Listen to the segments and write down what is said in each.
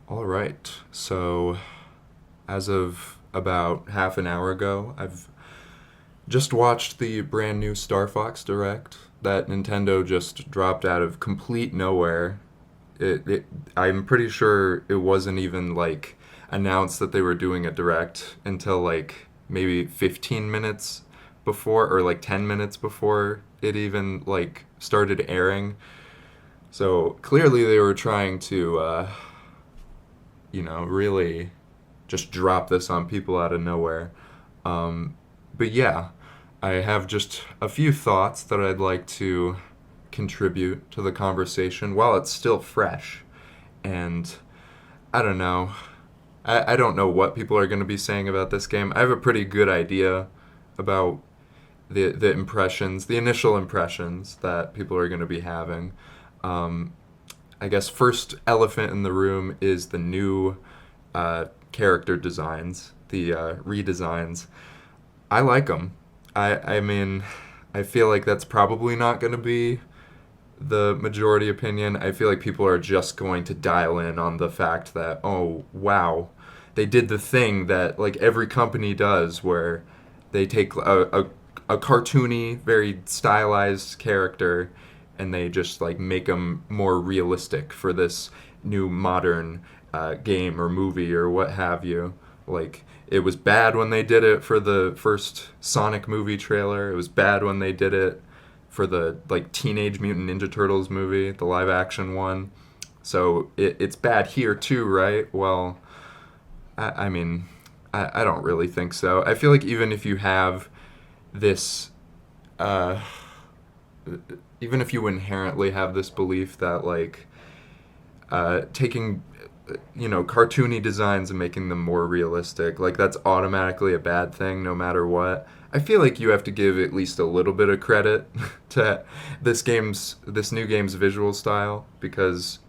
All right. So, as of about half an hour ago, I've just watched the brand new Star Fox Direct that Nintendo just dropped out of complete nowhere. It I'm pretty sure it wasn't even like announced that they were doing a direct until like maybe 15 minutes before or like 10 minutes before it even like started airing. So clearly they were trying to really just drop this on people out of nowhere. But yeah, I have just a few thoughts that I'd like to contribute to the conversation while it's still fresh. And I don't know. I don't know what people are going to be saying about this game. I have a pretty good idea about the impressions, the initial impressions that people are going to be having. Um, I guess first elephant in the room is the new character designs, the redesigns. I like them. I mean, I feel like that's probably not going to be the majority opinion. I feel like people are just going to dial in on the fact that, oh, wow, they did the thing that like every company does where they take a cartoony, very stylized character and they just like make them more realistic for this new modern game or movie or what have you. Like it was bad when they did it for the first Sonic movie trailer. It was bad when they did it for the like Teenage Mutant Ninja Turtles movie, the live action one. So it's bad here too, right? Well, I mean, I don't really think so. I feel like even if you have this, uh, even if you inherently have this belief that like taking cartoony designs and making them more realistic, like that's automatically a bad thing no matter what. I feel like you have to give at least a little bit of credit to this new game's visual style because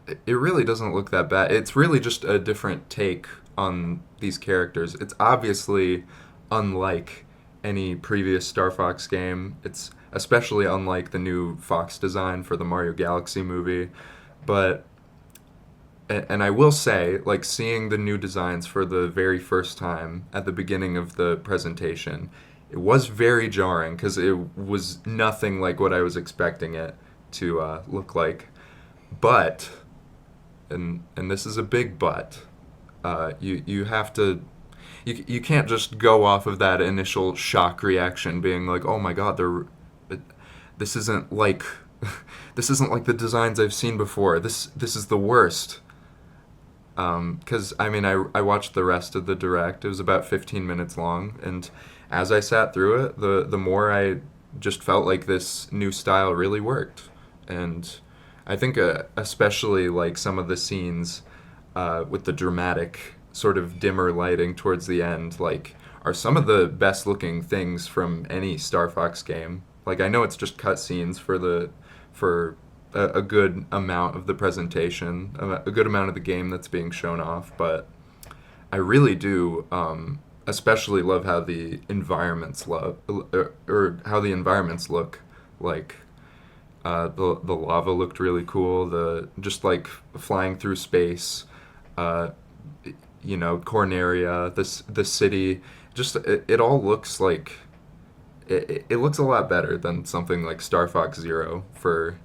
it really doesn't look that bad. It's really just a different take on these characters. It's obviously unlike any previous Star Fox game. It's especially unlike the new Fox design for the Mario Galaxy movie. But and I will say, like seeing the new designs for the very first time at the beginning of the presentation, it was very jarring because it was nothing like what I was expecting it to look like. But and this is a big but. You have to you can't just go off of that initial shock reaction, being like, oh my god, this isn't like this isn't like the designs I've seen before. This is the worst. Because I mean, I watched the rest of the direct. It was about 15 minutes long, and as I sat through it, the more I just felt like this new style really worked. And I think especially like some of the scenes with the dramatic sort of dimmer lighting towards the end, like are some of the best looking things from any Star Fox game. Like I know it's just cutscenes for a good amount of the presentation, a good amount of the game that's being shown off, but I really do especially love how the environments or how the environments look. Like the lava looked really cool. The just like flying through space, uh, Corneria, the city, just it all looks like it looks a lot better than something like Star Fox Zero for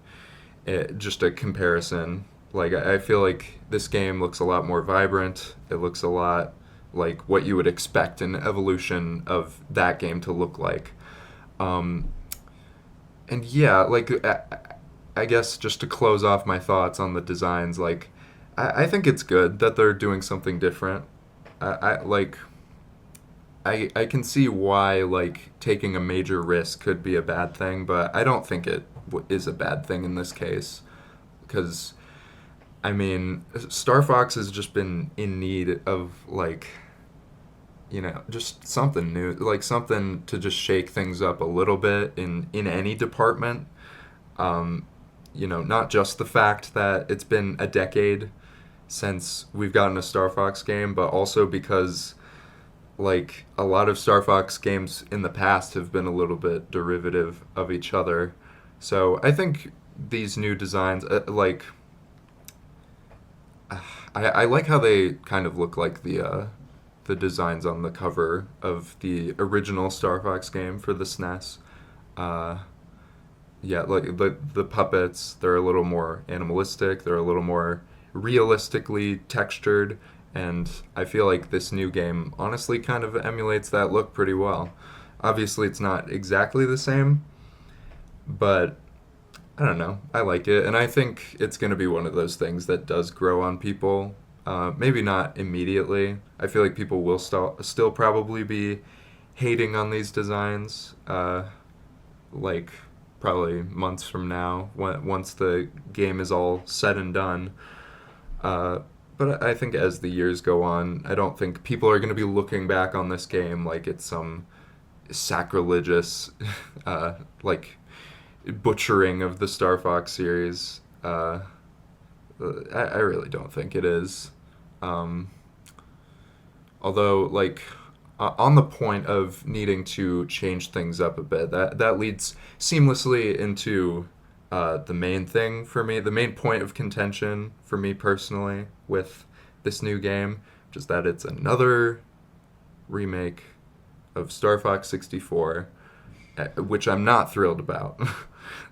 just a comparison. Like I feel like this game looks a lot more vibrant. It looks a lot like what you would expect an evolution of that game to look like. Um, and yeah, like I guess just to close off my thoughts on the designs, like I think it's good that they're doing something different. I like I can see why like taking a major risk could be a bad thing, but I don't think it is a bad thing in this case because I mean Star Fox has just been in need of like just something new, like something to just shake things up a little bit in any department. Um, not just the fact that it's been a decade since we've gotten a Star Fox game, but also because like a lot of Star Fox games in the past have been a little bit derivative of each other. So I think these new designs, I like how they kind of look like the designs on the cover of the original Star Fox game for the SNES. Uh, yeah, like the puppets, they're a little more animalistic. They're a little more realistically textured, and I feel like this new game honestly kind of emulates that look pretty well. Obviously, it's not exactly the same, but I don't know. I like it, and I think it's going to be one of those things that does grow on people. Maybe not immediately. I feel like people will still probably be hating on these designs, like probably months from now, once the game is all said and done. Uh, but I think as the years go on, I don't think people are going to be looking back on this game like it's some sacrilegious, uh, like butchering of the Star Fox series. I really don't think it is. Um, Although, like, on the point of needing to change things up a bit, that leads seamlessly into the main thing for me, the main point of contention for me personally with this new game, which is that it's another remake of Star Fox 64, which I'm not thrilled about.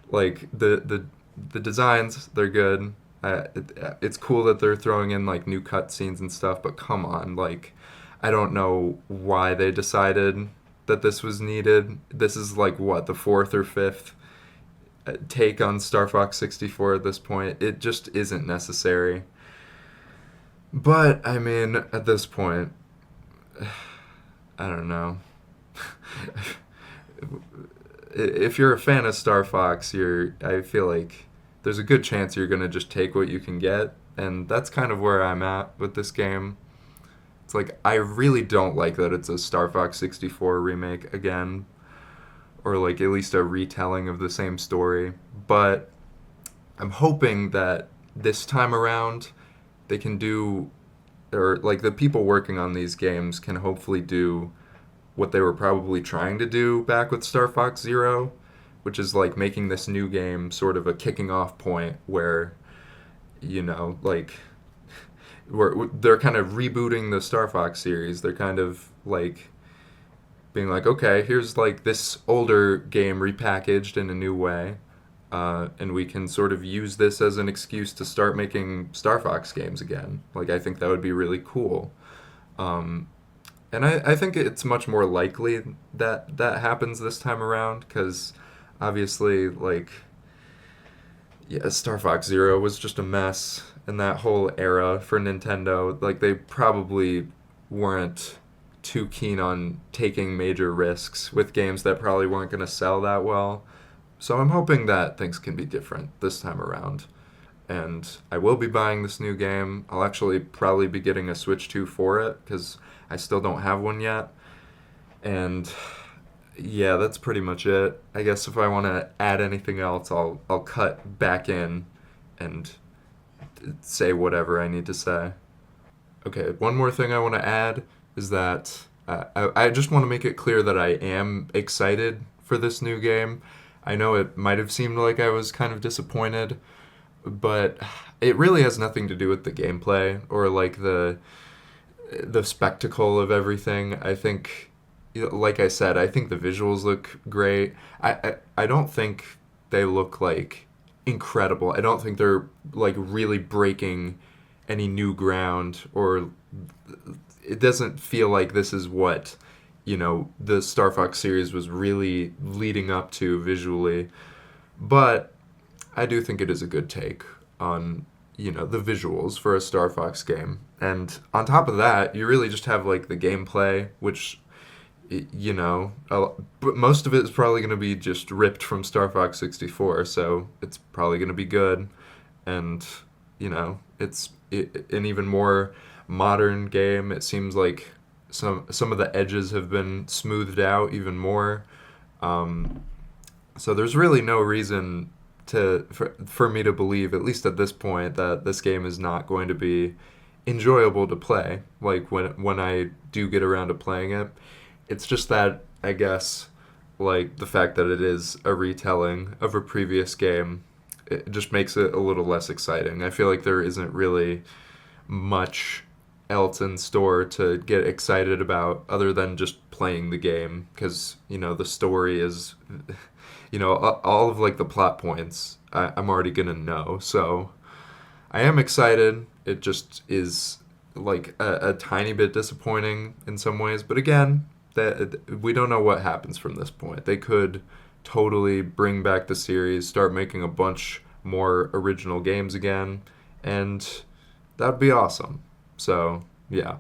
Like the designs, they're good. It's cool that they're throwing in like new cutscenes and stuff, but come on, like I don't know why they decided that this was needed. This is like what, the fourth or fifth take on Star Fox 64 at this point. It just isn't necessary. But I mean, at this point, I don't know. If you're a fan of Star Fox, I feel like there's a good chance you're going to just take what you can get, and that's kind of where I'm at with this game. It's like I really don't like that it's a Star Fox 64 remake again, or like at least a retelling of the same story, but I'm hoping that this time around they can do, or like the people working on these games can hopefully do what they were probably trying to do back with Star Fox Zero, which is like making this new game sort of a kicking off point where, like they're kind of rebooting the Star Fox series. They're kind of like being like, okay, here's like this older game repackaged in a new way, and we can sort of use this as an excuse to start making Star Fox games again. Like, I think that would be really cool. And I think it's much more likely that that happens this time around because obviously, like, yeah, Star Fox Zero was just a mess, and that whole era for Nintendo, like, they probably weren't too keen on taking major risks with games that probably weren't going to sell that well. So I'm hoping that things can be different this time around. And I will be buying this new game. I'll actually probably be getting a Switch 2 for it because I still don't have one yet. And yeah, that's pretty much it. I guess if I want to add anything else, I'll cut back in and say whatever I need to say. Okay, one more thing I want to add is that I just want to make it clear that I am excited for this new game. I know it might have seemed like I was kind of disappointed, but it really has nothing to do with the gameplay or like the spectacle of everything. I think, like I said, I think the visuals look great. I don't think they look like incredible. I don't think they're like really breaking any new ground, or it doesn't feel like this is what the Star Fox series was really leading up to visually. But I do think it is a good take on the visuals for a Star Fox game. And on top of that, you really just have like the gameplay, which but most of it is probably going to be just ripped from Star Fox 64, so it's probably going to be good. And it's an even more modern game. It seems like some of the edges have been smoothed out even more. So there's really no reason for me to believe, at least at this point, that this game is not going to be enjoyable to play. Like when I do get around to playing it, it's just that I guess like the fact that it is a retelling of a previous game, it just makes it a little less exciting. I feel like there isn't really much else in store to get excited about other than just playing the game, because the story is all of like the plot points I'm already gonna know. So I am excited. It just is like a tiny bit disappointing in some ways, but again, that we don't know what happens from this point. They could totally bring back the series, start making a bunch more original games again, and that'd be awesome. So, yeah.